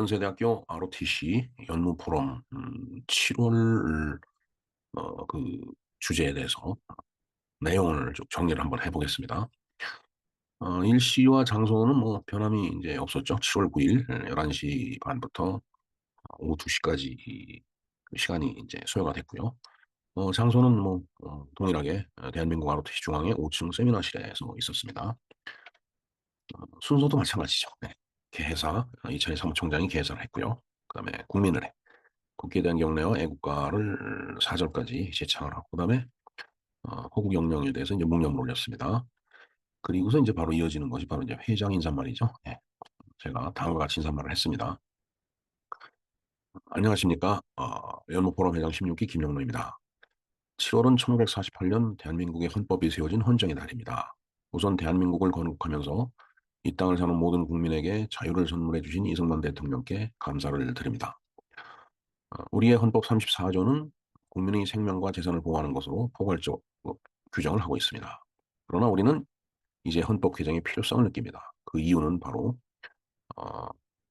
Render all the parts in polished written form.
연세대학교 ROTC 연무 포럼 7월 그 주제에 대해서 내용을 좀 정리를 한번 해보겠습니다. 일시와 장소는 뭐 변함이 이제 없었죠. 7월 9일 11시 반부터 오후 2시까지 시간이 이제 소요가 됐고요. 장소는 뭐 동일하게 대한민국 ROTC 중앙의 5층 세미나실에서 있었습니다. 순서도 마찬가지죠. 네. 개회사 이차희 사무총장이 개회사를 했고요. 그다음에 국민의례 국기에 대한 경례와 애국가를 4절까지 제창을 하고 그다음에 호국 영령에 대해서 이제 묵념을 올렸습니다. 그리고서 이제 바로 이어지는 것이 바로 이제 회장 인사말이죠. 예, 제가 다음과 같이 인사말을 했습니다. 안녕하십니까. 연무포럼 회장 16기 김영로입니다. 7월은 1948년 대한민국의 헌법이 세워진 헌정의 달입니다. 우선 대한민국을 건국하면서 이 땅을 사는 모든 국민에게 자유를 선물해 주신 이승만 대통령께 감사를 드립니다. 우리의 헌법 34조는 국민의 생명과 재산을 보호하는 것으로 포괄적 규정을 하고 있습니다. 그러나 우리는 이제 헌법 개정의 필요성을 느낍니다. 그 이유는 바로 어,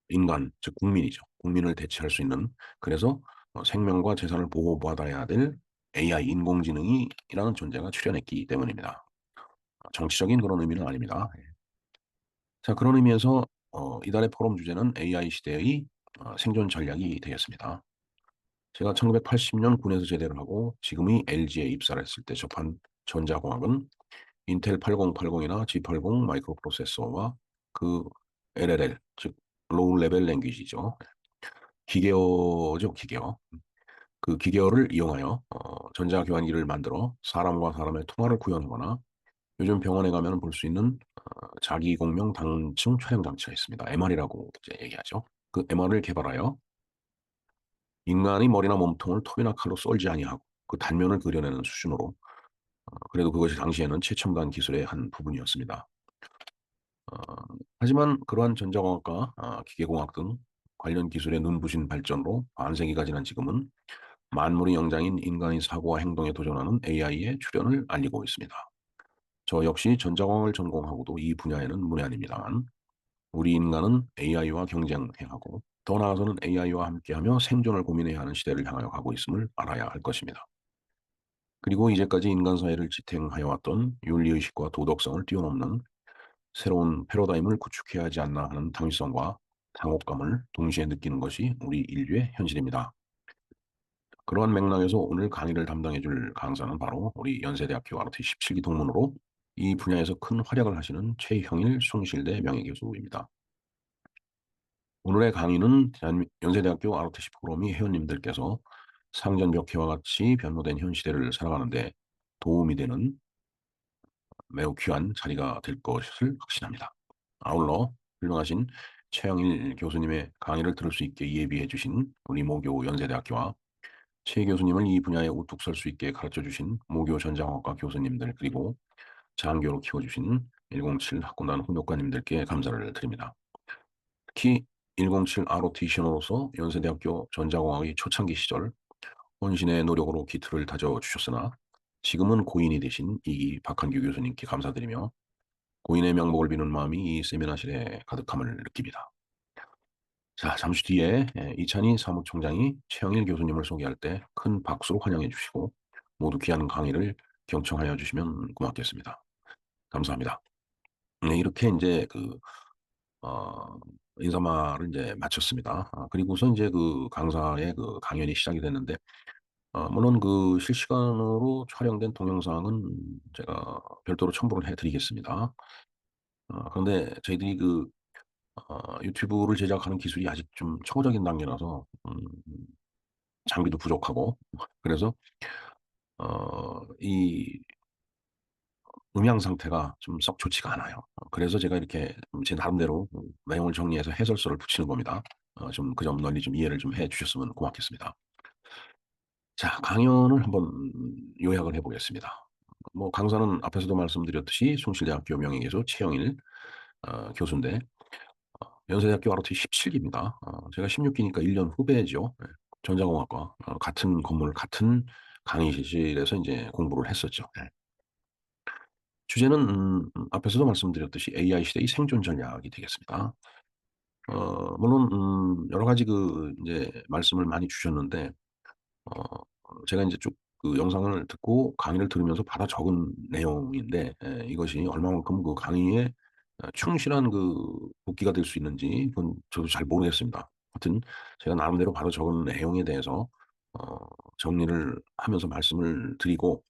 인간, 즉 국민이죠. 국민을 대체할 수 있는 그래서 생명과 재산을 보호받아야 될 AI 인공지능이라는 존재가 출현했기 때문입니다. 정치적인 그런 의미는 아닙니다. 자, 그런 의미에서 이달의 포럼 주제는 AI 시대의 생존 전략이 되겠습니다. 제가 1980년 군에서 제대를 하고 지금의 LG에 입사를 했을 때 접한 전자공학은 인텔 8080이나 G80 마이크로 프로세서와 그 LLL, 즉 로우 레벨 랭귀지죠. 기계어죠, 기계어. 그 기계어를 이용하여 전자교환기를 만들어 사람과 사람의 통화를 구현하거나 요즘 병원에 가면 볼 수 있는 자기공명 당층 촬영 장치가 있습니다. MR이라고 이제 얘기하죠. 그 MR을 개발하여 인간의 머리나 몸통을 톱이나 칼로 썰지 아니하고 그 단면을 그려내는 수준으로 그래도 그것이 당시에는 최첨단 기술의 한 부분이었습니다. 어, 하지만 그러한 전자공학과 기계공학 등 관련 기술의 눈부신 발전으로 반세기가 지난 지금은 만물의 영장인 인간의 사고와 행동에 도전하는 AI의 출현을 알리고 있습니다. 저 역시 전자공학을 전공하고도 이 분야에는 문외한입니다만 우리 인간은 AI와 경쟁해야 하고 더 나아가서는 AI와 함께하며 생존을 고민해야 하는 시대를 향하여 가고 있음을 알아야 할 것입니다. 그리고 이제까지 인간 사회를 지탱하여 왔던 윤리의식과 도덕성을 뛰어넘는 새로운 패러다임을 구축해야 하지 않나 하는 당위성과 당혹감을 동시에 느끼는 것이 우리 인류의 현실입니다. 그러한 맥락에서 오늘 강의를 담당해 줄 강사는 바로 우리 연세대학교 ROT 17기 동문으로 이 분야에서 큰 활약을 하시는 최형일 숭실대 명예교수입니다. 오늘의 강의는 연세대학교 ROTC 포럼이 회원님들께서 상전벽해와 같이 변모된 현 시대를 살아가는데 도움이 되는 매우 귀한 자리가 될 것을 확신합니다. 아울러 훌륭하신 최영일 교수님의 강의를 들을 수 있게 예비해 주신 우리 모교 연세대학교와 최 교수님을 이 분야에 우뚝 설 수 있게 가르쳐 주신 모교 전자공학과 교수님들 그리고 장교로 키워주신 107 학군단 훈육관님들께 감사를 드립니다. 특히 107 ROTC로서 연세대학교 전자공학의 초창기 시절 혼신의 노력으로 기틀을 다져주셨으나 지금은 고인이 되신 이기 박한규 교수님께 감사드리며 고인의 명복을 비는 마음이 이 세미나실에 가득함을 느낍니다. 자, 잠시 뒤에 이찬희 사무총장이 최영일 교수님을 소개할 때 큰 박수로 환영해 주시고 모두 귀한 강의를 경청하여 주시면 고맙겠습니다. 감사합니다. 네, 이렇게 이제 인사말을 이제 마쳤습니다. 그리고서 이제 그 강사의 그 강연이 시작이 됐는데, 물론 그 실시간으로 촬영된 동영상은 제가 별도로 첨부를 해드리겠습니다. 그런데 저희들이 유튜브를 제작하는 기술이 아직 좀 초보적인 단계라서, 장비도 부족하고, 그래서, 이 음향 상태가 좀 썩 좋지가 않아요. 그래서 제가 이렇게 제 나름대로 내용을 정리해서 해설서를 붙이는 겁니다. 좀 그 점 널리 좀 이해를 좀 해주셨으면 고맙겠습니다. 자, 강연을 한번 요약을 해보겠습니다. 뭐 강사는 앞에서도 말씀드렸듯이 숭실대학교 명예교수 최영일 교수인데 연세대학교 ROT 17기입니다. 제가 16기니까 1년 후배죠. 네. 전자공학과 같은 건물 같은 강의실에서 이제 공부를 했었죠. 네. 주제는 앞에서도 말씀드렸듯이 AI 시대의 생존 전략이 되겠습니다. 물론 여러 가지 그 이제 말씀을 많이 주셨는데 어 제가 이제 쭉 그 영상을 듣고 강의를 들으면서 받아 적은 내용인데 이것이 얼마만큼 그 강의에 충실한 그 복기가 될 수 있는지 그건 저도 잘 모르겠습니다. 하여튼 제가 나름대로 받아 적은 내용에 대해서 어 정리를 하면서 말씀을 드리고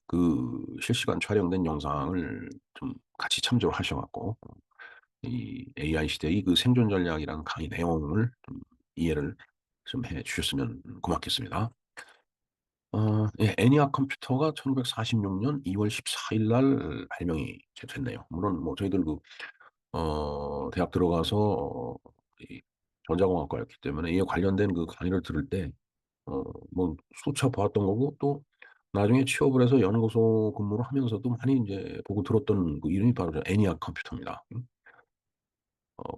그 실시간 촬영된 영상을 좀 같이 참조를 하셔 갖고 이 AI 시대의 그 생존 전략이라는 강의 내용을 좀 이해를 좀 해 주셨으면 고맙겠습니다. 예, 애니악 컴퓨터가 1946년 2월 14일 날 발명이 됐네요. 물론 뭐 저희들 그 대학 들어가서 이 전자공학과였기 때문에 이에 관련된 그 강의를 들을 때 뭐 수차 보았던 거고 또 나중에 취업을 해서 연구소 근무를 하면서도 많이 인제 보고 들었던 그 이름이 바로 저 애니악 컴퓨터입니다.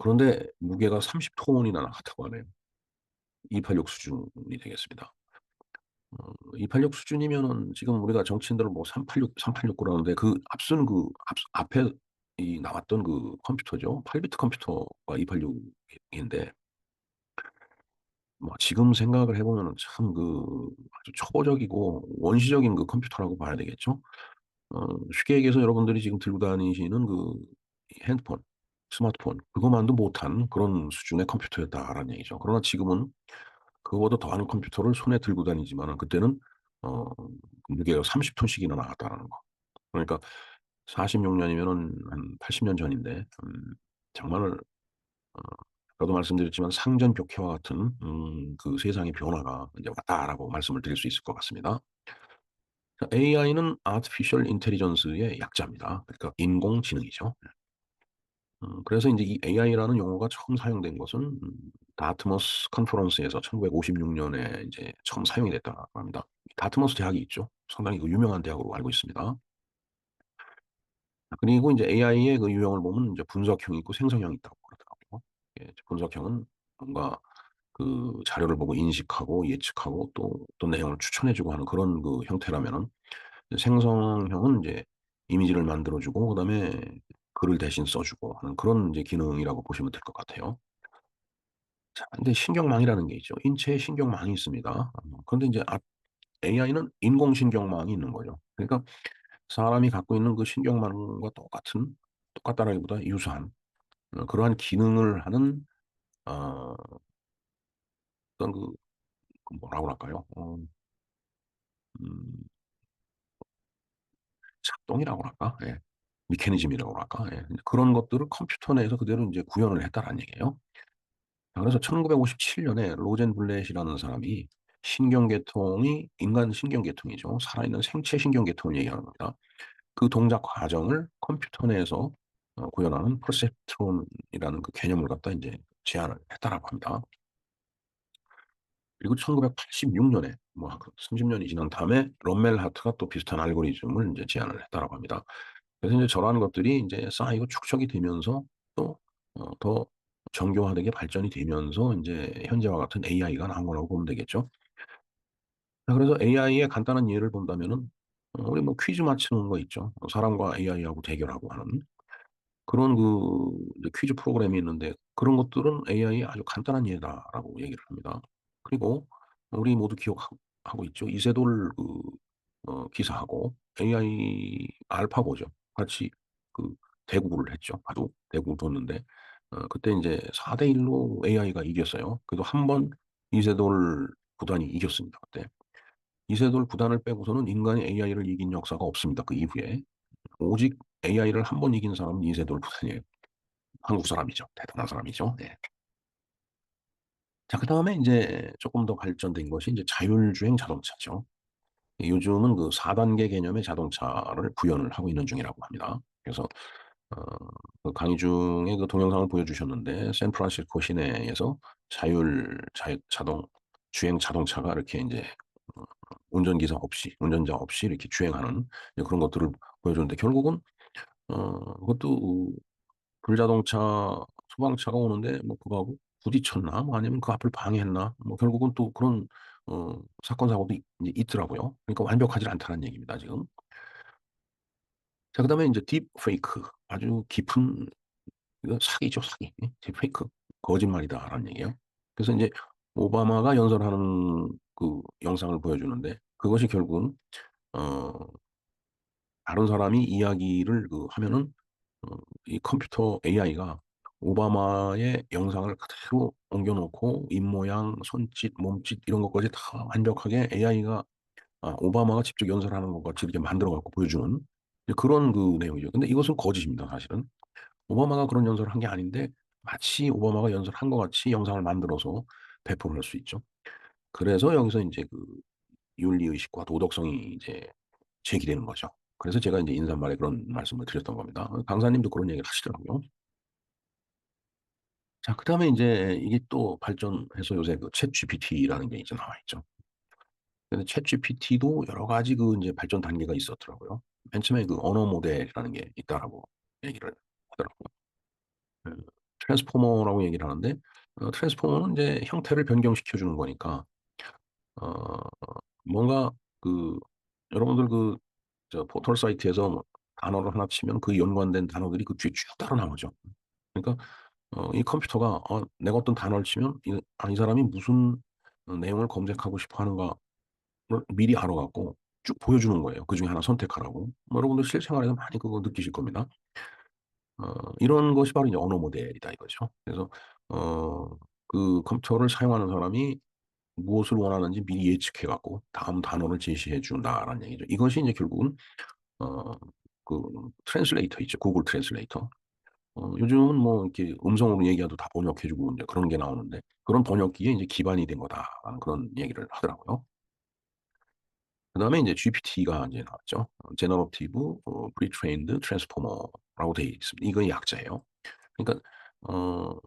그런데 무게가 30 톤이나 나갔다고 하네요. 286 수준이 되겠습니다. 286 수준이면은 지금 우리가 정치인들은 뭐 386 그러는데 그 앞선 그 앞에 이 나왔던 그 컴퓨터죠. 8 비트 컴퓨터가 286 인데 뭐 지금 생각을 해 보면은 참 그 아주 초보적이고 원시적인 그 컴퓨터라고 봐야 되겠죠. 쉽게 얘기해서 여러분들이 지금 들고 다니시는 그 이 핸드폰, 스마트폰 그거만도 못한 그런 수준의 컴퓨터였다라는 얘기죠. 그러나 지금은 그거보다 더한 컴퓨터를 손에 들고 다니지만은 그때는 어 그 무게가 30 톤씩이나 나갔다라는 거. 그러니까 46 년이면은 한 80년 전인데 정말 아까도 말씀드렸지만 상전벽해와 같은 그 세상의 변화가 이제 왔다라고 말씀을 드릴 수 있을 것 같습니다. AI는 Artificial Intelligence의 약자입니다. 그러니까 인공지능이죠. 그래서 인제 이 AI라는 용어가 처음 사용된 것은 다트머스 컨퍼런스에서 1956 년에 인제 처음 사용이 됐다고 합니다. 다트머스 대학이 있죠. 상당히 그 유명한 대학으로 알고 있습니다. 그리고 인제 AI의 그 유형을 보면 인제 분석형이 있고 생성형이 있다고 그러더라고요. 예, 분석형은 뭔가 그 자료를 보고 인식하고 예측하고 또 어떤 내용을 추천해 주고 하는 그런 그 형태라면은 생성형은 이제 이미지를 만들어 주고 그다음에 글을 대신 써 주고 하는 그런 이제 기능이라고 보시면 될 것 같아요. 자 근데 신경망이라는 게 있죠. 인체에 신경망이 있습니다. 그런데 인제 AI는 인공신경망이 있는 거죠. 그러니까 사람이 갖고 있는 그 신경망과 똑같다라기보다 유사한 그러한 기능을 하는 어 어떤 그 뭐라고 할까요? 음 작동이라고 할까? 예. 메커니즘이라고 할까? 예. 그런 것들을 컴퓨터 내에서 그대로 인제 구현을 했다라는 얘기예요. 자 그래서 1957 년에 로젠블렛이라는 사람이 신경계통이 인간 신경계통이죠. 살아있는 생체 신경계통을 얘기하는 겁니다. 그 동작 과정을 컴퓨터 내에서 구현하는 퍼셉트론이라는 그 개념을 갖다 인제 제안을 했다라고 합니다. 그리고 1986 년에 뭐 그 30 년이 지난 다음에 럼멜하트가 또 비슷한 알고리즘을 인제 제안을 했다라고 합니다. 그래서 인제 저러한 것들이 인제 쌓이고 축적이 되면서 또 더 정교화되게 발전이 되면서 인제 현재와 같은 AI가 나온 거라고 보면 되겠죠. 자 그래서 AI의 간단한 예를 본다면은 우리 뭐 퀴즈 맞히는 거 있죠. 사람과 AI하고 대결하고 하는 그런 그 이제 퀴즈 프로그램이 있는데 그런 것들은 AI의 아주 간단한 예다라고 얘기를 합니다. 그리고 우리 모두 기억하고 있죠. 이세돌 그 기사하고 AI 알파고죠. 같이 그 대구를 했죠. 바둑 대구 뒀는데 그때 인제 4대 1로 AI가 이겼어요. 그래도 한 번 이세돌 구단이 이겼습니다 그때. 이세돌 구단을 빼고서는 인간이 AI를 이긴 역사가 없습니다 그 이후에. 오직 AI를 한 번 이긴 사람은 이세돌 구단이에요. 한국 사람이죠. 대단한 사람이죠. 네. 자 그다음에 인제 쪼끔 더 발전된 것이 인제 자율주행 자동차죠. 요즘은 그 4 단계 개념의 자동차를 구현을 하고 있는 중이라고 합니다. 그래서 어 그 강의 중에 그 동영상을 보여주셨는데 샌프란시스코 시내에서 자동 주행 자동차가 이렇게 인제 어 운전자 없이 이렇게 주행하는 이제 그런 것들을 보여줬는데 결국은 그것도 불자동차 소방차가 오는데 뭐 그거하고 부딪혔나 뭐 아니면 그 앞을 방해했나 뭐 결국은 또 그런 사건 사고도 이제 있더라고요. 그러니까 완벽하지 않다는 얘기입니다 지금. 자 그다음에 인제 딥페이크 아주 깊은 이거 사기죠 사기. 예 딥페이크. 거짓말이다라는 얘기예요. 그래서 이제 오바마가 연설하는 그 영상을 보여주는데 그것이 결국은 어 다른 사람이 이야기를 그 하면은 이 컴퓨터 AI가 오바마의 영상을 그대로 옮겨놓고 입모양, 손짓, 몸짓 이런 것까지 다 완벽하게 AI가 오바마가 직접 연설하는 것 같이 이렇게 만들어 갖고 보여주는 이제 그런 그 내용이죠. 근데 이것은 거짓입니다, 사실은. 오바마가 그런 연설을 한 게 아닌데 마치 오바마가 연설한 것 같이 영상을 만들어서 배포를 할 수 있죠. 그래서 여기서 이제 그 윤리의식과 도덕성이 이제 제기되는 거죠. 그래서 제가 이제 인사말에 그런 말씀을 드렸던 겁니다. 강사님도 그런 얘기를 하시더라고요. 자, 그다음에 이제 이게 또 발전해서 요새 그 챗 GPT라는 게 이제 나와 있죠. 근데 챗 GPT도 여러 가지 그 이제 발전 단계가 있었더라고요. 맨 처음에 그 언어 모델이라는 게 있다라고 얘기를 하더라고요. 그 트랜스포머라고 얘기를 하는데 트랜스포머는 이제 형태를 변경시켜 주는 거니까 어 뭔가 그 여러분들 그 저 포털 사이트에서 뭐 단어를 하나 치면 그 연관된 단어들이 그 뒤에 쭉 따라 나오죠. 그러니까 이 컴퓨터가 내가 어떤 단어를 치면 이 사람이 무슨 내용을 검색하고 싶어 하는가를 미리 알아 갖고 쭉 보여주는 거예요. 그중에 하나 선택하라고. 뭐 여러분들 실생활에서 많이 그거 느끼실 겁니다. 이런 것이 바로 이제 언어 모델이다 이거죠. 그래서 어 그 컴퓨터를 사용하는 사람이 무엇을 원하는지 미리 예측해 갖고 다음 단어를 제시해 준다라는 얘기죠. 이것이 이제 결국은 어 그 트랜슬레이터 있죠. 구글 트랜슬레이터. 요즘은 뭐 이렇게 음성으로 얘기해도 다 번역해 주고 인제 그런 게 나오는데 그런 번역기에 이제 기반이 된 거다라는 그런 얘기를 하더라고요. 그다음에 인제 GPT가 인제 나왔죠. 제너러티브 프리트레인드 트랜스포머라고 되어 있습니다. 이거 약자예요. 그러니까 어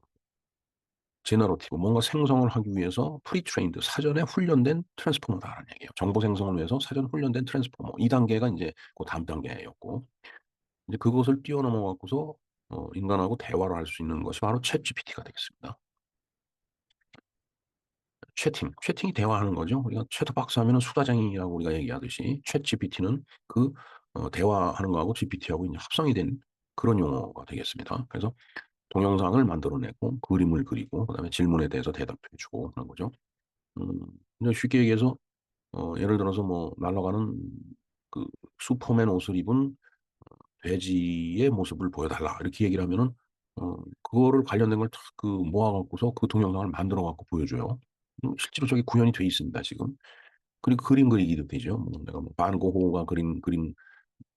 제너러티브 뭔가 생성을 하기 위해서 프리트레인드 사전에 훈련된 트랜스포머다라는 얘기예요. 정보 생성을 위해서 사전 훈련된 트랜스포머. 이 단계가 인제 그 다음 단계였고 이제 그것을 뛰어넘어 갖고서 인간하고 대화를 할 수 있는 것이 바로 챗GPT가 되겠습니다. 채팅이 대화하는 거죠. 우리가 채터박스 하면은 수다쟁이라고 우리가 얘기하듯이 챗GPT는 그 대화하는 거하고 GPT하고 이제 합성이 된 그런 용어가 되겠습니다. 그래서 동영상을 만들어 내고 그림을 그리고 그다음에 질문에 대해서 대답해 주고 하는 거죠. 음 근데 쉽게 얘기해서 예를 들어서 뭐 날아가는 그 슈퍼맨 옷을 입은 돼지의 모습을 보여달라 이렇게 얘기를 하면은 그거를 관련된 걸 탁 그 모아 갖고서 그 동영상을 만들어 갖고 보여줘요. 실제로 저게 구현이 돼 있습니다 지금. 그리고 그림 그리기도 되죠. 뭐 내가 뭐 반 고흐가 그린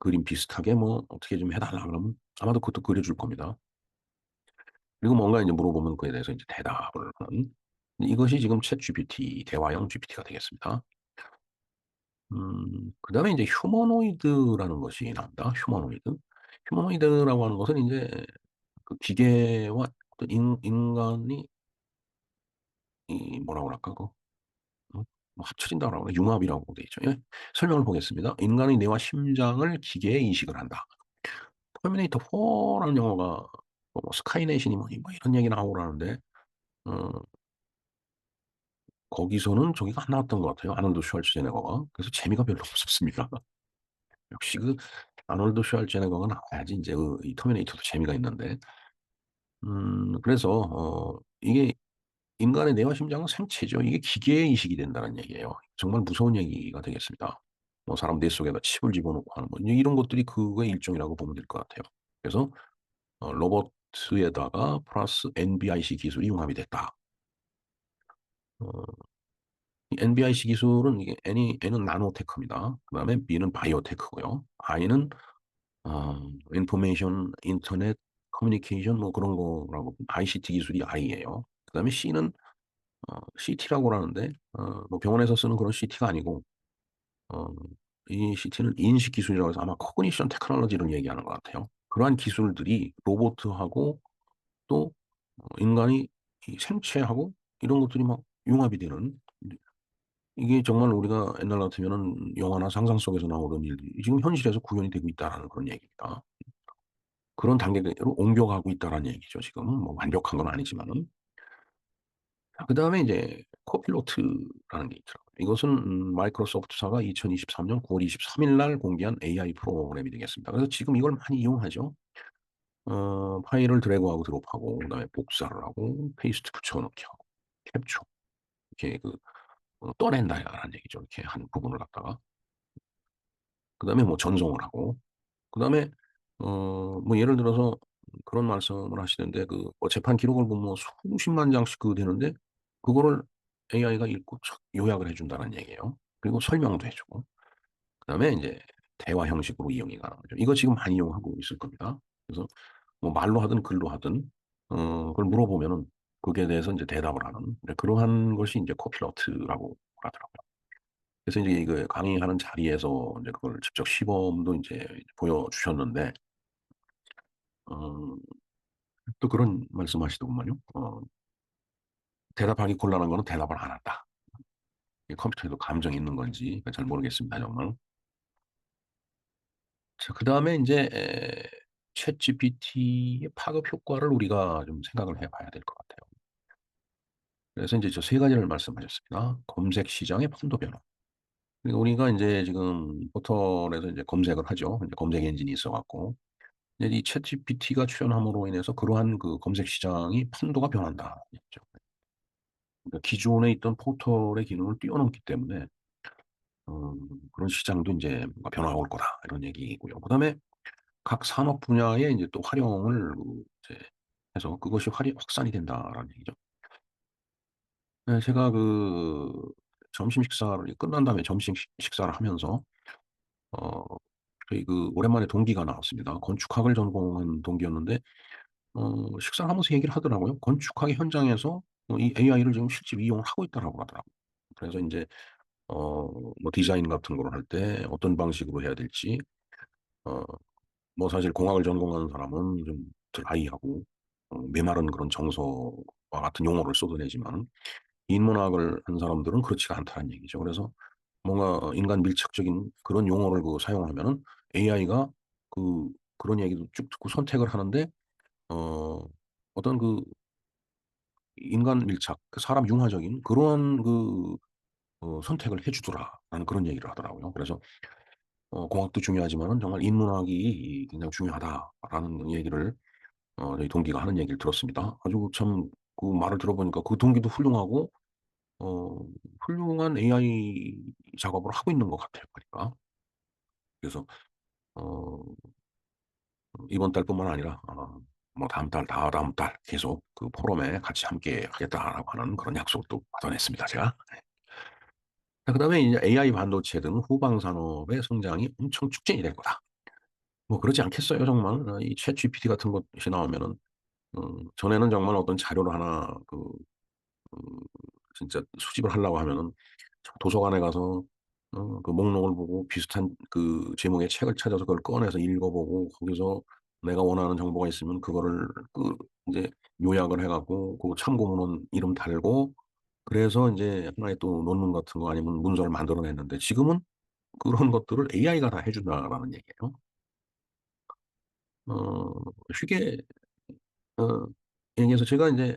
그림 비슷하게 뭐 "어떻게 좀 해 달라." 그러면 아마도 그것도 그려 줄 겁니다. 그리고 뭔가 이제 물어보면 그에 대해서 이제 대답을 하는 이것이 지금 챗GPT 대화형 GPT가 되겠습니다. 그다음에 인제 휴머노이드라는 것이 나옵니다. 휴머노이드. 휴머노이드라고 하는 것은 인제 그 기계와 어떤 인간이 이 뭐라고 그럴까 뭐 합쳐진다고 그러나 융합이라고 돼 있죠. 예. 설명을 보겠습니다. "인간의 뇌와 심장을 기계에 이식을 한다." 터미네이터 4라는 영화가 뭐 스카이넷이니 뭐니 뭐 이런 얘기 나오고 그러는데 어 거기서는 저기가 안 나왔던 것 같아요, 아놀드 슈왈츠제네거가. 그래서 재미가 별로 없었습니다. 역시 그 아놀드 슈왈츠제네거가 나와야지 인제 이 터미네이터도 재미가 있는데 그래서 이게 인간의 뇌와 심장은 생체죠. 이게 기계에 이식이 된다는 얘기예요. 정말 무서운 얘기가 되겠습니다. 뭐 사람 뇌 속에다 칩을 집어넣고 하는 거 이런 것들이 그거의 일종이라고 보면 될 것 같아요. 그래서 로봇에다가 플러스 NBIC 기술이 융합이 됐다. 어 이 NBIC 기술은 이게 N은 나노테크입니다. 그다음에 B는 바이오테크고요. I는 어 인포메이션 인터넷 커뮤니케이션 뭐 그런 거라고 ICT 기술이 I예요. 그다음에 C는 CT라고 하는데 뭐 병원에서 쓰는 그런 CT가 아니고 어 이 CT는 인식 기술이라고 해서 아마 코그니션 테크놀로지를 얘기하는 것 같아요. 그러한 기술들이 로봇하고 또 인간이 이 생체하고 이런 것들이 막 융합이 되는 이게 정말 우리가 옛날 같으면은 영화나 상상 속에서 나오던 일들이 지금 현실에서 구현이 되고 있다라는 그런 얘기입니다. 그런 단계로 옮겨가고 있다라는 얘기죠 지금은. 뭐 완벽한 건 아니지만은. 그다음에 이제 코필로트라는 게 있더라고요. 이것은 마이크로소프트사가 2023년 9월 23일 날 공개한 AI 프로그램이 되겠습니다. 그래서 지금 이걸 많이 이용하죠. 파일을 드래그하고 드롭하고 그다음에 복사를 하고 페이스트 붙여넣기 하고 캡처 이렇게 떠낸다라는 얘기죠. 이렇게 한 부분을 갖다가 그다음에 뭐 전송을 하고 그다음에 뭐 예를 들어서 그런 말씀을 하시는데 뭐 재판 기록을 보면 뭐 수십만 장씩 되는데 그거를 AI가 읽고 촥 요약을 해 준다는 얘기예요. 그리고 설명도 해 주고. 그다음에 인제 대화 형식으로 이용이 가는 거죠. 이거 지금 많이 이용하고 있을 겁니다. 그래서 뭐 말로 하든 글로 하든 그걸 물어보면은 거기에 대해서 인제 대답을 하는 그러한 것이 인제 코필러트라고 하더라고요. 그래서 인제 이거 강의하는 자리에서 인제 그걸 직접 시범도 인제 보여주셨는데 어 또 그런 말씀하시더구만요. "대답하기 곤란한 거는 대답을 안 한다." 이 컴퓨터에도 감정이 있는 건지 잘 모르겠습니다 정말. 자 그다음에 인제 챗GPT의 파급 효과를 우리가 좀 생각을 해 봐야 될 것 같아요. 그래서 인제 저 세 가지를 말씀하셨습니다. 검색 시장의 판도 변화. 그러니까 우리가 인제 지금 포털에서 인제 검색을 하죠. 인제 검색 엔진이 있어 갖고. 이제 이 챗GPT가 출현함으로 인해서 그러한 검색 시장이 판도가 변한다는 얘기죠. 그러니까 기존에 있던 포털의 기능을 뛰어넘기 때문에 그런 시장도 인제 뭔가 변화가 올 거다 이런 얘기이고요. 그다음에 각 산업 분야에 인제 또 활용을 이제 해서 그것이 활이 확산이 된다라는 얘기죠. 네 제가 점심 식사를 끝난 다음에 점심 식사를 하면서 어 저희 오랜만에 동기가 나왔습니다. 건축학을 전공한 동기였는데 식사를 하면서 얘기를 하더라고요. 건축학의 현장에서 이 AI를 지금 실제로 이용을 하고 있다라고 하더라고요. 그래서 인제 뭐 디자인 같은 거를 할 때 어떤 방식으로 해야 될지 어 뭐 사실 공학을 전공하는 사람은 좀 드라이하고 메마른 그런 정서와 같은 용어를 쏟아내지만 인문학을 한 사람들은 그렇지가 않다는 얘기죠. 그래서 뭔가 인간 밀착적인 그런 용어를 사용하면은 AI가 그런 얘기도 쭉 듣고 선택을 하는데 어 어떤 인간 밀착 사람 융화적인 그러한 선택을 해 주더라라는 그런 얘기를 하더라고요. 그래서 공학도 중요하지만은 정말 인문학이 굉장히 중요하다라는 얘기를 저희 동기가 하는 얘기를 들었습니다. 아주 참 말을 들어보니까 그 동기도 훌륭하고 어 훌륭한 AI 작업을 하고 있는 것 같아요 보니까. 그래서 어 이번 달뿐만 아니라 뭐 다음 달, 다다음 달 계속 포럼에 같이 함께 하겠다라고 하는 그런 약속도 받아냈습니다 제가. 자 그다음에 이제 "AI 반도체 등 후방 산업의 성장이 엄청 축진이 될 거다." 뭐 그러지 않겠어요 정말? 이 챗GPT 같은 것이 나오면은 전에는 정말 어떤 자료를 하나 음 진짜 수집을 하려고 하면은 저 도서관에 가서 목록을 보고 비슷한 제목의 책을 찾아서 그걸 꺼내서 읽어 보고 거기서 내가 원하는 정보가 있으면 그거를 인제 요약을 해 갖고 참고문헌 이름 달고 그래서 인제 하나의 또 논문 같은 거 아니면 문서를 만들어 냈는데 지금은 그런 것들을 AI가 다 해 준다라는 얘기예요. 어 쉽게 어 얘기해서 제가 인제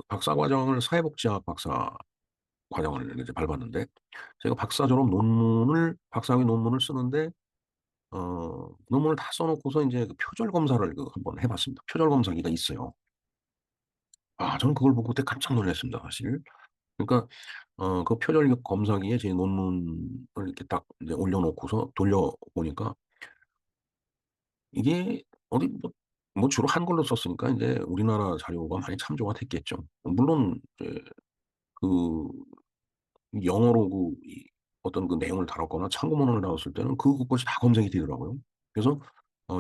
박사 과정을 사회복지학 박사 과정을 이제 밟았는데 제가 박사학위 논문을 쓰는데 논문을 다 써 놓고서 인제 표절 검사를 한번 해 봤습니다. 표절 검사기가 있어요. 저는 그걸 보고 그때 깜짝 놀랐습니다 사실. 그러니까 그 표절 검사기에 제 논문을 이렇게 딱 이제 올려 놓고서 돌려 보니까 이게 어디 주로 한글로 썼으니까 인제 우리나라 자료가 많이 참조가 됐겠죠. 물론 이제 그 영어로 어떤 내용을 다뤘거나 참고문헌을 다뤘을 때는 그것이 다 검색이 되더라고요. 그래서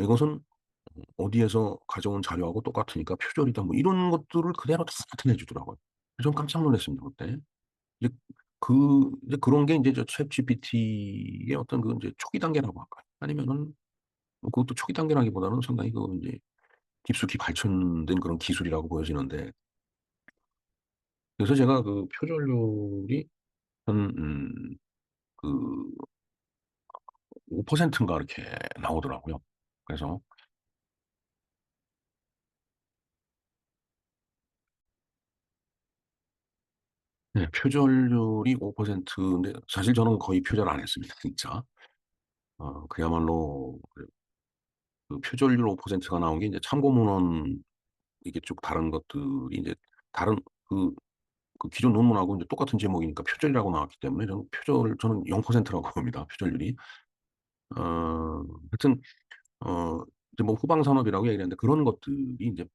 이것은 어디에서 가져온 자료하고 똑같으니까 표절이다 뭐 이런 것들을 그대로 다 나타내 주더라고요. 전 깜짝 놀랐습니다 그때. 이제 이제 그런 게 인제 저 챗GPT의 어떤 인제 초기 단계라고 할까요? 아니면은 뭐 그것도 초기 단계라기보다는 상당히 인제 깊숙이 발전된 그런 기술이라고 보여지는데 그래서 제가 표절률이 한 그 5% 인가 이렇게 나오더라고요. 그래서 네 표절률이 5% 인데 사실 저는 거의 표절 안 했습니다 진짜. 그야말로 그 표절률 5%가 나온 게 이제 참고 문헌 이게 쭉 다른 것들이 이제 다른 그 기존 논문하고 이제 똑같은 제목이니까 표절이라고 나왔기 때문에 저는 0%라고 봅니다, 표절률이. 하여튼 이제 뭐 후방 산업이라고 얘기를 했는데 그런 것들이 이제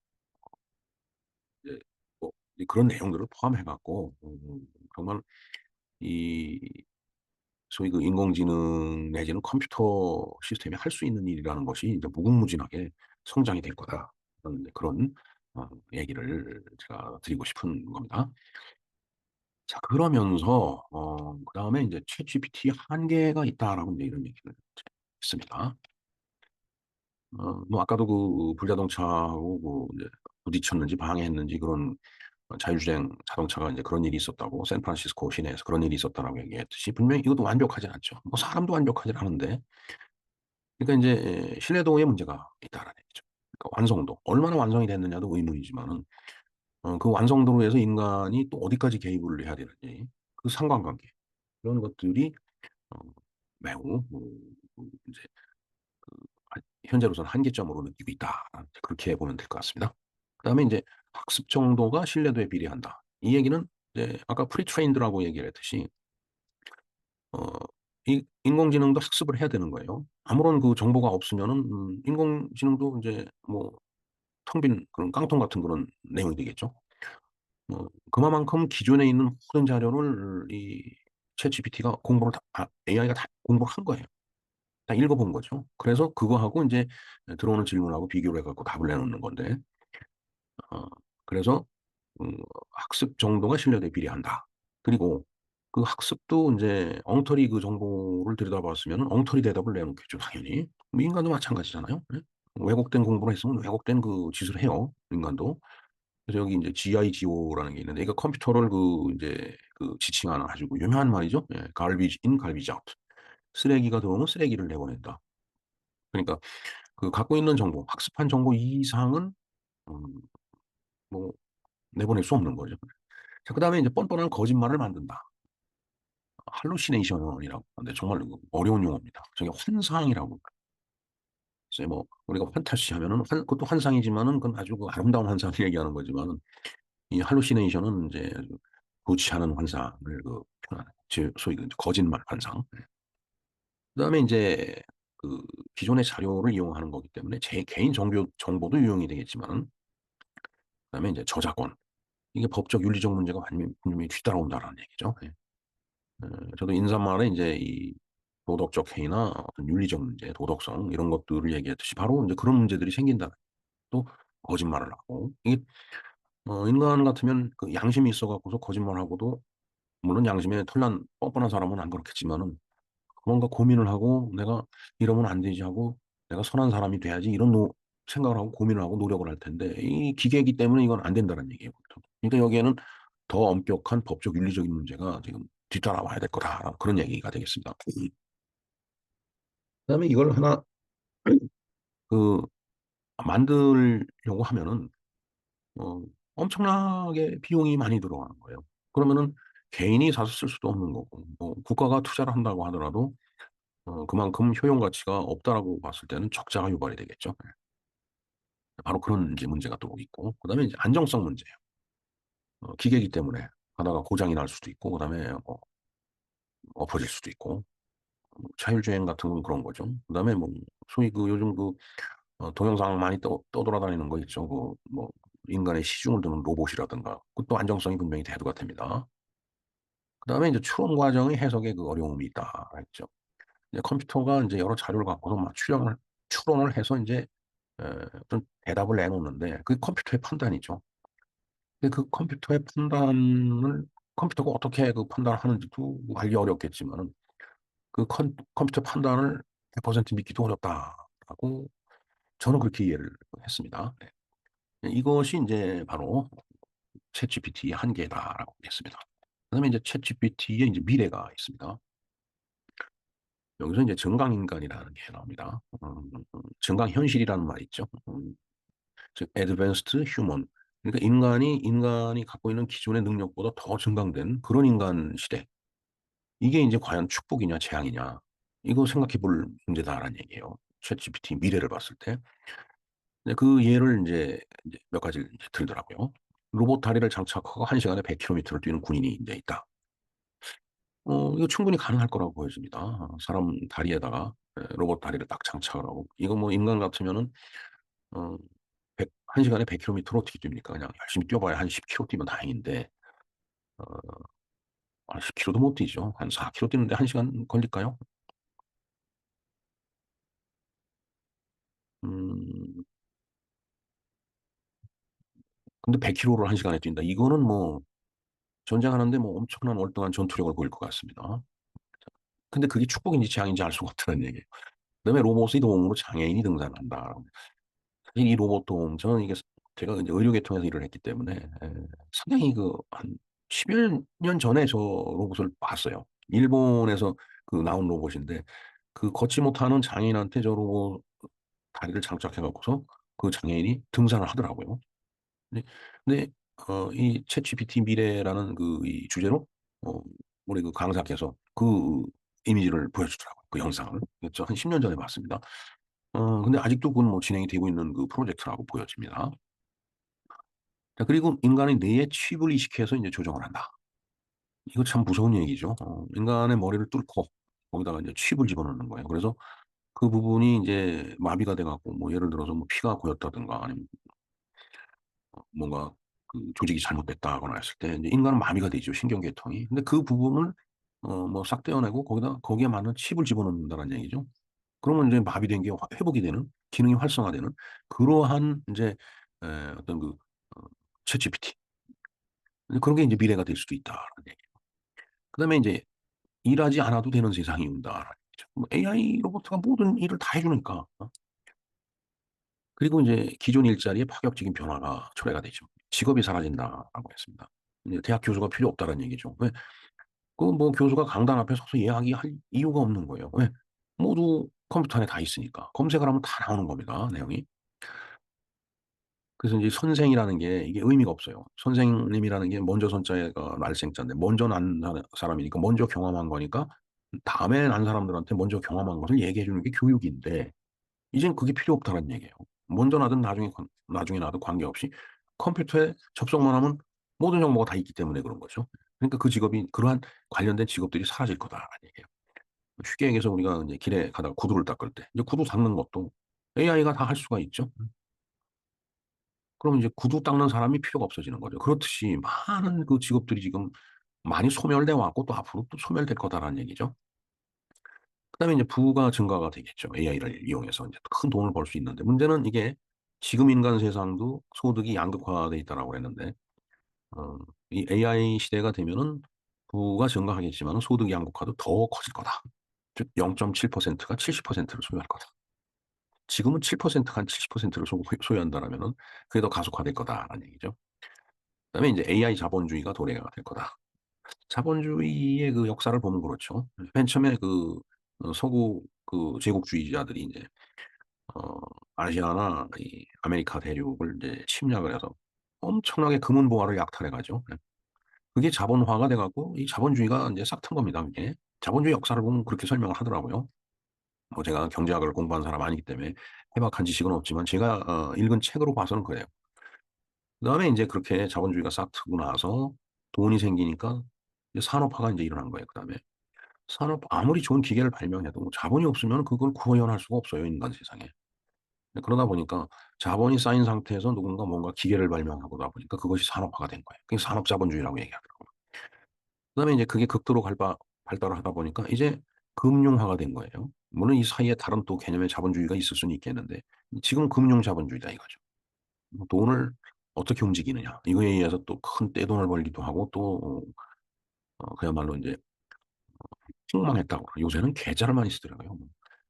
뭐 그런 내용들을 포함해 갖고 정말 이 소위 그 인공지능 내지는 컴퓨터 시스템이 할 수 있는 일이라는 것이 이제 무궁무진하게 성장이 될 거다. 그런 얘기를 제가 드리고 싶은 겁니다. 자, 그러면서 그다음에 이제 "챗GPT의 한계가 있다."라고 이제 이런 얘기를 했습니다. 뭐 아까도 그 불자동차하고 그 이제 부딪혔는지 방해했는지 그런 자율주행 자동차가 이제 그런 일이 있었다고, 샌프란시스코 시내에서 그런 일이 있었다라고 얘기했듯이 분명히 이것도 완벽하진 않죠. 뭐 사람도 완벽하진 않은데, 그러니까 인제 신뢰도에 문제가 있다라는 얘기죠. 그러니까 완성도, 얼마나 완성이 됐느냐도 의문이지만은 그 완성도로 해서 인간이 또 어디까지 개입을 해야 되는지 그 상관관계, 그런 것들이 어 매우 인제 그 현재로서는 한계점으로 느끼고 있다. 그렇게 보면 될 것 같습니다. 그다음에 인제 학습 정도가 신뢰도에 비례한다. 이 얘기는 이제 아까 프리트레인드라고 얘기를 했듯이 어 이 인공지능도 학습을 해야 되는 거예요. 아무런 그 정보가 없으면은 인공지능도 인제 뭐 텅 빈 그런 깡통 같은 그런 내용이 되겠죠. 그만큼 기존에 있는 모든 자료를 이 챗GPT가 공부를 AI가 다 공부를 한 거예요. 다 읽어 본 거죠. 그래서 그거하고 인제 들어오는 질문하고 비교를 해 갖고 답을 내놓는 건데, 어 그래서 음 '학습 정도가 신뢰도에 비례한다.' 그리고 그 학습도 인제 엉터리 그 정보를 들여다봤으면은 엉터리 대답을 내놓겠죠, 당연히. 뭐 인간도 마찬가지잖아요. 예? 왜곡된 공부를 했으면 왜곡된 그 짓을 해요, 인간도. 그래서 여기 인제 GIGO라는 게 있는데, 이거 컴퓨터를 그 인제 그 지칭하는 아주 그 유명한 말이죠. 예. garbage in, garbage out. 쓰레기가 들어오면 쓰레기를 내보낸다. 그러니까 그 갖고 있는 정보, 학습한 정보 이상은 음 뭐 내보낼 수 없는 거죠. 자, 그다음에 인제 뻔뻔한 거짓말을 만든다. hallucination이라고 하는데 정말 그 어려운 용어입니다. 저게 환상이라고. 글쎄 뭐 우리가 판타지 하면은 그것도 환상이지만은 그건 아주 그 아름다운 환상을 얘기하는 거지만은, 이 hallucination은 인제 아주 좋지 않은 환상을 그 표현하는, 소위 그 거짓말 환상. 그다음에 인제 그 기존의 자료를 이용하는 거기 때문에 제 개인 정보도 유용이 되겠지만은, 그다음에 인제 저작권, 이게 법적 윤리적 문제가 분명히 뒤따라온다라는 얘기죠. 예. 저도 인사말에 인제 이 도덕적 해이나 어떤 윤리적 문제, 도덕성 이런 것들을 얘기했듯이 바로 인제 그런 문제들이 생긴다. 또 거짓말을 하고 이게 인간 같으면 그 양심이 있어 갖고서 거짓말하고도, 물론 양심에 털난 뻔뻔한 사람은 안 그렇겠지만은 뭔가 고민을 하고 '내가 이러면 안 되지.' 하고 '내가 선한 사람이 돼야지.' 이런 생각을 하고 고민을 하고 노력을 할 텐데, 이 기계이기 때문에 이건 안 된다는 얘기예요, 보통. 그러니까 여기에는 더 엄격한 법적 윤리적인 문제가 지금 뒤따라와야 될 거다. 그런 얘기가 되겠습니다. 그다음에 이걸 하나 그 만들려고 하면은 어 엄청나게 비용이 많이 들어가는 거예요. 그러면은 개인이 사서 쓸 수도 없는 거고, 뭐 국가가 투자를 한다고 하더라도 그만큼 효용 가치가 없다라고 봤을 때는 적자가 유발이 되겠죠. 예. 바로 그런 인제 문제가 또 있고, 그다음에 이제 안정성 문제예요. 기계이기 때문에 하다가 고장이 날 수도 있고, 그다음에 엎어질 수도 있고, 자율주행 같은 건 그런 거죠. 그다음에 뭐 소위 그 요즘 그 동영상 많이 떠돌아다니는 거 있죠. 그 뭐 인간의 시중을 두는 로봇이라든가, 그것도 안정성이 분명히 대두가 됩니다. 그다음에 인제 추론 과정의 해석에 그 어려움이 있다 했죠. 이제 컴퓨터가 인제 여러 자료를 갖고서 막 추론을 해서 인제 어떤 대답을 내놓는데 그게 컴퓨터의 판단이죠. 근데 그 컴퓨터의 판단을 컴퓨터가 어떻게 그 판단을 하는지도 뭐 알기 어렵겠지만은 그 컴퓨터 판단을 100% 믿기도 어렵다라고 저는 그렇게 이해를 했습니다. 네. 이것이 인제 바로 챗GPT의 한계다라고 보겠습니다. 그다음에 이제 챗GPT의 인제 미래가 있습니다. 여기서 인제 증강인간이라는 게 나옵니다. 증강현실이라는 말이 있죠. 즉 advanced human, 그러니까 인간이 갖고 있는 기존의 능력보다 더 증강된 그런 인간 시대. 이게 인제 과연 축복이냐 재앙이냐, 이거 생각해 볼 문제다라는 얘기예요. 챗GPT 미래를 봤을 때. 근데 그 예를 이제 몇 가지를 이제 들더라고요. 로봇 다리를 장착하고 1시간에 100km를 뛰는 군인이 이제 있다. 이거 충분히 가능할 거라고 보여집니다. 사람 다리에다가 로봇 다리를 딱 장착을 하고. 이거 뭐 인간 같으면은 어 1시간에 100km로 어떻게 뛰입니까? 그냥 열심히 뛰어봐야 한 10km 뛰면 다행인데 어 한 10km도 못 뛰죠. 한 4km 뛰는데 1시간 걸릴까요? 음 근데 100km를 1시간에 뛴다. 이거는 뭐 전쟁하는데 뭐 엄청난 월등한 전투력을 보일 것 같습니다. 근데 그게 축복인지 재앙인지 알 수가 없다는 얘기예요. 그다음에 로봇의 도움으로 장애인이 등산한다. 사실 이 로봇 도움 저는 이게 제가 이제 의료 계통에서 일을 했기 때문에 상당히 그 한 10여 년 전에 저 로봇을 봤어요. 일본에서 그 나온 로봇인데 그 걷지 못하는 장애인한테 저 로봇 다리를 장착해 갖고서 그 장애인이 등산을 하더라고요. 근데 근데 이 챗GPT 미래라는 그 이 주제로 어 우리 그 강사께서 그 이미지를 보여주더라고요, 그 영상을. 저 한 10년 전에 봤습니다. 근데 아직도 그건 뭐 진행이 되고 있는 그 프로젝트라고 보여집니다. 자 그리고 인간의 뇌에 칩을 이식해서 인제 조정을 한다. 이거 참 무서운 얘기죠. 인간의 머리를 뚫고 거기다가 인제 칩을 집어넣는 거예요. 그래서 그 부분이 인제 마비가 돼 갖고 뭐 예를 들어서 뭐 피가 고였다든가 아니면 뭔가 그 조직이 잘못됐다거나 했을 때 이제 인간은 마비가 되죠, 신경계통이. 근데 그 부분을 뭐 싹 떼어내고 거기에 맞는 칩을 집어넣는다는 얘기죠. 그러면 이제 마비된 게 회복이 되는 기능이 활성화되는 그러한 인제 어떤 그 어 챗GPT 그런 게 인제 미래가 될 수도 있다라는 얘기예요. 그다음에 인제 '일하지 않아도 되는 세상이 온다.'라는 얘기죠. 뭐 AI 로봇가 모든 일을 다 해 주니까. 그리고 인제 기존 일자리에 파격적인 변화가 초래가 되죠. "직업이 사라진다."라고 했습니다. 이제 "대학 교수가 필요 없다."는 얘기죠. 왜? 그 뭐 교수가 강단 앞에 서서 이야기할 이유가 없는 거예요. 왜? 모두 컴퓨터 안에 다 있으니까. 검색을 하면 다 나오는 겁니다, 내용이. 그래서 이제 선생이라는 게 이게 의미가 없어요. 선생님이라는 게 먼저 선자가 날생자인데 먼저 난 사람이니까 먼저 경험한 거니까 다음에 난 사람들한테 먼저 경험한 것을 얘기해 주는 게 교육인데 이젠 그게 필요 없다는 얘기예요. 먼저 나든 나중에 나도 관계없이 컴퓨터에 접속만 하면 모든 정보가 다 있기 때문에 그런 거죠. 그러니까 그 직업이 그러한 관련된 직업들이 사라질 거다라는 얘기예요. 쉽게 얘기해서 우리가 인제 길에 가다가 구두를 닦을 때 이제 구두 닦는 것도 AI가 다 할 수가 있죠. 그럼 이제 구두 닦는 사람이 필요가 없어지는 거죠. 그렇듯이 많은 그 직업들이 지금 많이 소멸돼 왔고 또 앞으로 또 소멸될 거다라는 얘기죠. 그다음에 이제 부가 증가가 되겠죠. AI를 이용해서 인제 큰 돈을 벌 수 있는데 문제는 이게 지금 인간 세상도 소득이 양극화돼 있다라고 그랬는데 어 이 AI 시대가 되면은 부가 증가하겠지만은 소득 양극화도 더 커질 거다. 즉 0.7%가 70%를 소유할 거다. 지금은 7%가 한 70%를 소유한다라면은 그게 더 가속화될 거다라는 얘기죠. 그다음에 인제 AI 자본주의가 도래가 될 거다. 자본주의의 그 역사를 보면 그렇죠. 맨 처음에 그 서구 그 제국주의자들이 인제 어 아시아나 이 아메리카 대륙을 이제 침략을 해서 엄청나게 금은 보화를 약탈해 가죠. 예. 그게 자본화가 돼 갖고 이 자본주의가 인제 싹튼 겁니다 그게. 자본주의 역사를 보면 그렇게 설명을 하더라고요. 뭐 제가 경제학을 공부한 사람 아니기 때문에 해박한 지식은 없지만 제가 읽은 책으로 봐서는 그래요. 그다음에 인제 그렇게 자본주의가 싹 트고 나서 돈이 생기니까 이제 산업화가 인제 일어난 거예요 그다음에. 아무리 좋은 기계를 발명해도 자본이 없으면 그걸 구현할 수가 없어요, 인간 세상에. 그러다 보니까 자본이 쌓인 상태에서 누군가 뭔가 기계를 발명하고다 보니까 그것이 산업화가 된 거예요. 그게 산업자본주의라고 얘기하더라고요. 그다음에 이제 그게 극도로 발달을 하다 보니까 이제 금융화가 된 거예요. 물론 이 사이에 다른 또 개념의 자본주의가 있을 수는 있겠는데 지금은 금융자본주의다 이거죠. 뭐 돈을 어떻게 움직이느냐 이거에 의해서 또 큰 떼돈을 벌기도 하고 또 그야말로 인제 폭망했다고 요새는 계좌를 많이 쓰더라고요. 뭐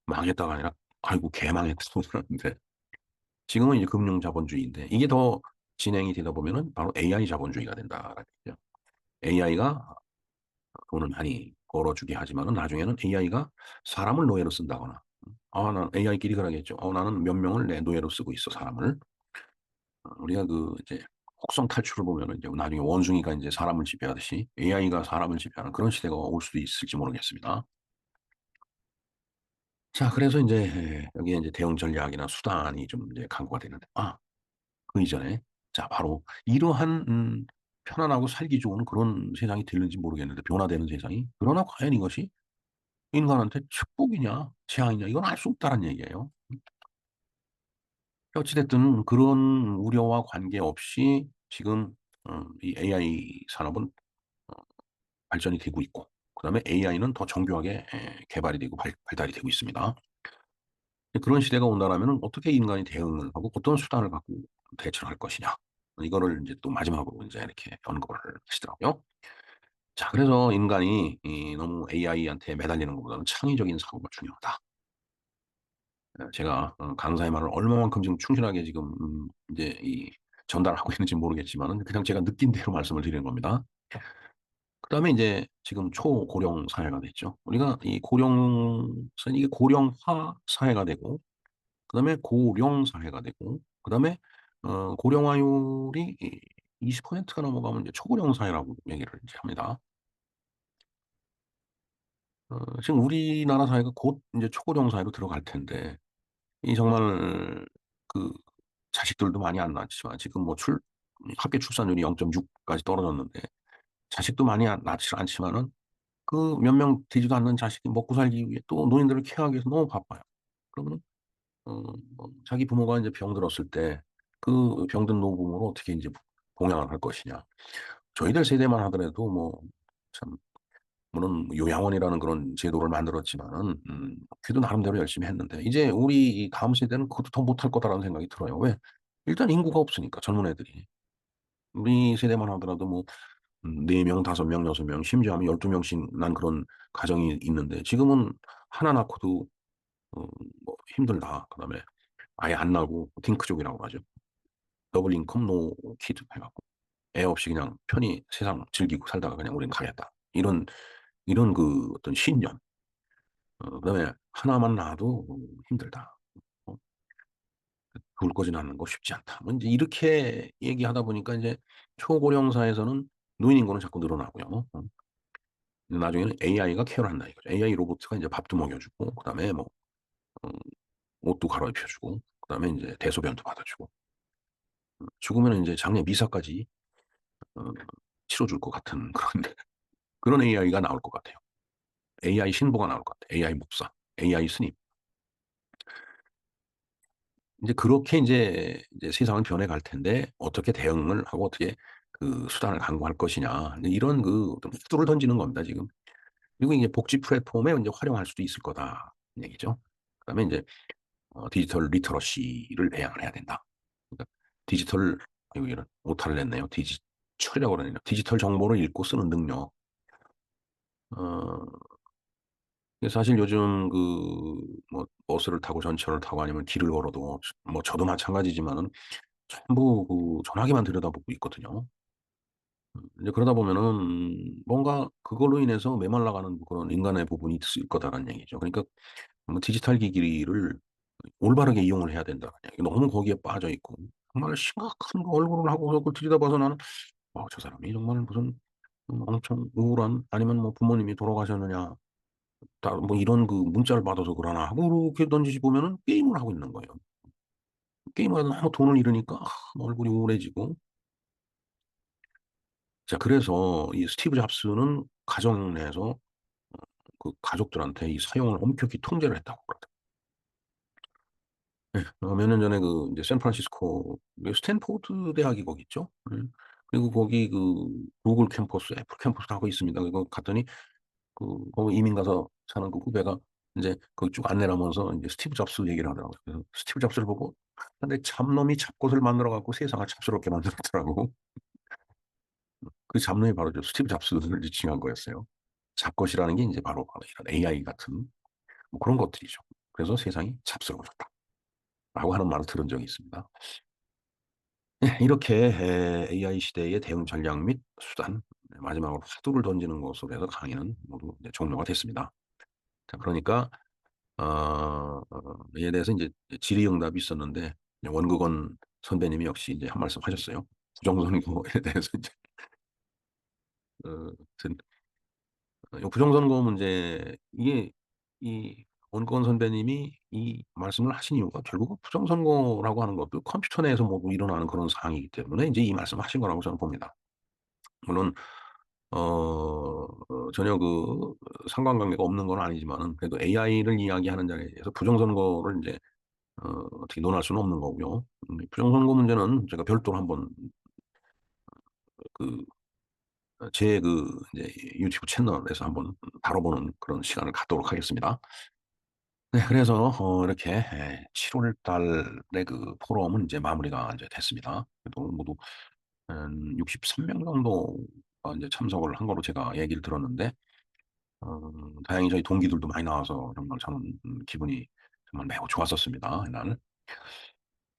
망했다가 아니라 "아이고 개망했다."고 그러는데 지금은 이제 금융자본주의인데 이게 더 진행이 되다 보면은 바로 AI 자본주의가 된다라는 얘기죠. AI가 돈을 많이 벌어주게 하지만은 나중에는 AI가 사람을 노예로 쓴다거나 난 AI끼리 그러겠죠. 나는 몇 명을 내 노예로 쓰고 있어 사람을." 우리가 그 이제 혹성 탈출을 보면은 이제 나중에 원숭이가 인제 사람을 지배하듯이 AI가 사람을 지배하는 그런 시대가 올 수도 있을지 모르겠습니다. 자, 그래서 인제 여기에 인제 대응 전략이나 수단이 좀 이제 강구가 되는데 그 이전에 자 바로 이러한 편안하고 살기 좋은 그런 세상이 될는지 모르겠는데 변화되는 세상이. 그러나 과연 이것이 인간한테 축복이냐 재앙이냐 이건 알 수 없다는 얘기예요. 어찌 됐든 그런 우려와 관계없이 지금 이 AI 산업은 어 발전이 되고 있고 그다음에 AI는 더 정교하게 개발이 되고 발달이 되고 있습니다. 그런 시대가 온다라면은 어떻게 인간이 대응을 하고 어떤 수단을 갖고 대처를 할 것이냐. 이거를 인제 또 마지막으로 인제 이렇게 언급을 하시더라고요. 자, 그래서 인간이 너무 AI한테 매달리는 것보다는 창의적인 사고가 중요하다. 제가 강사의 말을 얼마만큼 지금 충실하게 지금 인제 전달하고 있는지 모르겠지만은 그냥 제가 느낀 대로 말씀을 드리는 겁니다. 그다음에 인제 지금 초고령 사회가 됐죠. 우리가 이 이게 고령화 사회가 되고 그다음에 고령 사회가 되고 그다음에 고령화율이 20%가 넘어가면 이제 초고령 사회라고 얘기를 이제 합니다. 지금 우리나라 사회가 곧 인제 초고령 사회로 들어갈 텐데 이 정말 그 자식들도 많이 안 낳지만 지금 뭐 합계 출산율이 0.6 까지 떨어졌는데 자식도 많이 낳지 않지만은 그 몇 명 되지도 않는 자식이 먹고 살기 위해 또 노인들을 케어하기 위해서 너무 바빠요. 그러면은 자기 부모가 인제 병들었을 때 그 병든 노부모를 어떻게 인제 봉양을 할 것이냐. 저희들 세대만 하더라도 뭐 참 물론 요양원이라는 그런 제도를 만들었지만은 그래도 나름대로 열심히 했는데 이제 우리 이 다음 세대는 그것도 더 못할 거다라는 생각이 들어요. 왜? 일단 인구가 없으니까 젊은 애들이. 우리 세대만 하더라도 뭐 4 명, 5 명, 6 명 심지어 하면 12 명씩 난 그런 가정이 있는데 지금은 하나 낳고도 어 뭐 힘들다. 그다음에 아예 안 나고 딩크족이라고 하죠. 더블 인컴 노 키드 해 갖고 애 없이 그냥 편히 세상 즐기고 살다가 그냥 '우린 가겠다.' 이런 그 어떤 신념. 그다음에 하나만 낳아도 힘들다. 어 불 꺼지 않는 거 쉽지 않다. 뭐 인제 이렇게 얘기하다 보니까 인제 초고령 사회에서는 노인 인구는 자꾸 늘어나고요. 나중에는 AI가 케어를 한다 이거죠. AI 로보트가 인제 밥도 먹여 주고 그다음에 뭐 어 옷도 갈아입혀 주고 그다음에 인제 대소변도 받아 주고 죽으면은 인제 장례 미사까지 어 치러 줄 것 같은 그런 AI가 나올 것 같아요. AI 신부가 나올 것 같아요. AI 목사, AI 스님. 인제 그렇게 인제 세상은 변해갈 텐데 어떻게 대응을 하고 어떻게 그 수단을 강구할 것이냐. 이제 이런 그 어떤 화두를 던지는 겁니다 지금. 그리고 이게 복지 플랫폼에 인제 활용할 수도 있을 거다는 얘기죠. 그다음에 인제 디지털 리터러시를 배양을 해야 된다. 그러니까 디지털 아이고 이런 오타를 냈네요. 디지철이라고 그러네요. 디지털 정보를 읽고 쓰는 능력. 어 이게 사실 요즘 뭐 버스를 타고 전철을 타고 아니면 길을 걸어도 뭐 저도 마찬가지지만은 전부 전화기만 들여다보고 있거든요. 이제 그러다 보면은 뭔가 그걸로 인해서 메말라가는 그런 인간의 부분이 있을 거다라는 얘기죠. 그러니까 뭐 디지털 기기를 올바르게 이용을 해야 된다는 얘기. 너무 거기에 빠져 있고 정말 심각한 그 얼굴을 하고서 그걸 들여다봐서 나는 '저 사람이 정말 무슨 엄청 우울한 아니면 뭐 부모님이 돌아가셨느냐 뭐 이런 그 문자를 받아서 그러나.' 하고 이렇게 던지시 보면은 게임을 하고 있는 거예요. 게임을 하다 너무 돈을 잃으니까 얼굴이 우울해지고 자 그래서 이 스티브 잡스는 가정 내에서 그 가족들한테 이 사용을 엄격히 통제를 했다고 그러더라고요. 예. 몇 년 전에 그 인제 샌프란시스코 스탠포드 대학이 거기 있죠. 그리고 거기 구글 캠퍼스, 애플 캠퍼스 다 거기 있습니다. 그거 갔더니 거기 이민 가서 사는 그 후배가 인제 거기 쭉 안내를 하면서 인제 스티브 잡스 얘기를 하더라고요. 그래서 스티브 잡스를 보고 근데 잡놈이 잡것을 만들어 갖고 세상을 잡스럽게 만들었더라고. 그 잡놈이 바로 스티브 잡스를 지칭한 거였어요. 잡것이라는 게 인제 바로 이런 AI 같은 뭐 그런 것들이죠. 그래서 "세상이 잡스러워졌다."라고 하는 말을 들은 적이 있습니다. 예 이렇게 AI 시대의 대응 전략 및 수단 마지막으로 화두를 던지는 것으로 해서 강의는 모두 이제 종료가 됐습니다. 자 그러니까 이에 대해서 인제 질의응답이 있었는데 원국원 선배님이 역시 인제 한 말씀 하셨어요. 부정선거에 대해서 인제 하여튼 부정선거 문제 이게 이 원권 선배님이 이 말씀을 하신 이유가 결국은 부정선거라고 하는 것도 컴퓨터 내에서 모두 일어나는 그런 상황이기 때문에 이제 이 말씀을 하신 거라고 저는 봅니다. 물론 전혀 상관관계가 없는 건 아니지만은 그래도 AI를 이야기하는 자리에서 부정선거를 인제 어떻게 논할 수는 없는 거고요. 부정선거 문제는 제가 별도로 한번 그 제 이제 유튜브 채널에서 한번 다뤄보는 그런 시간을 갖도록 하겠습니다. 네, 그래서 이렇게 7월 달에 포럼은 이제 마무리가 이제 됐습니다. 그래도 모두 한 63명 정도가 인제 참석을 한 거로 제가 얘기를 들었는데 다행히 저희 동기들도 많이 나와서 정말 저는 기분이 정말 매우 좋았었습니다, 이날.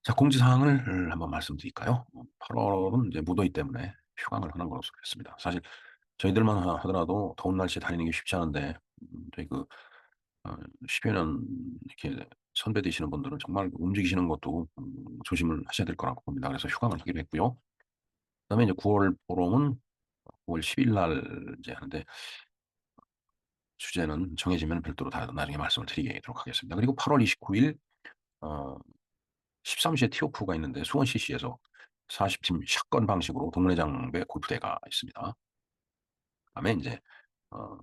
자, 공지사항을 한번 말씀드릴까요? 8 월은 이제 무더위 때문에 휴강을 하는 걸로 했습니다. 사실 저희들만 하더라도 더운 날씨에 다니는 게 쉽지 않은데 저희 어 10여 년 이렇게 선배 되시는 분들은 정말 움직이시는 것도 조심을 하셔야 될 거라고 봅니다. 그래서 휴강을 하기로 했고요. 그다음에 이제 9월 포럼은 9월 10일 날 이제 하는데 주제는 정해지면 별도로 다 나중에 말씀을 드리도록 하겠습니다. 그리고 8월 29일 어 13시에 티오프가 있는데 수원 CC에서 40팀 샷건 방식으로 동네장배 골프대가 있습니다. 그다음에 인제 어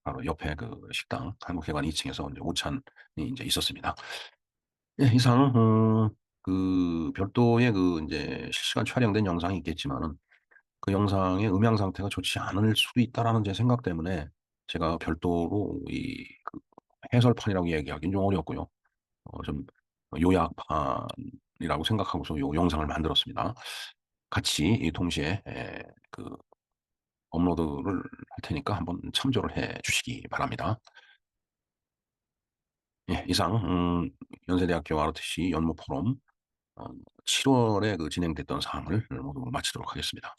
바로 옆에 식당 한국회관 2 층에서 인제 오찬이 인제 있었습니다. 예, 이상 별도의 인제 실시간 촬영된 영상이 있겠지만은 그 영상의 음향 상태가 좋지 않을 수도 있다라는 제 생각 때문에 제가 별도로 해설판이라고 얘기하기는 좀 어렵고요. 좀 요약판이라고 생각하고서 요 영상을 만들었습니다. 같이 동시에 업로드를 할 테니까 한번 참조를 해 주시기 바랍니다. 예, 이상 연세대학교 ROTC 연무 포럼 어 7 월에 진행됐던 사항을 모두 마치도록 하겠습니다.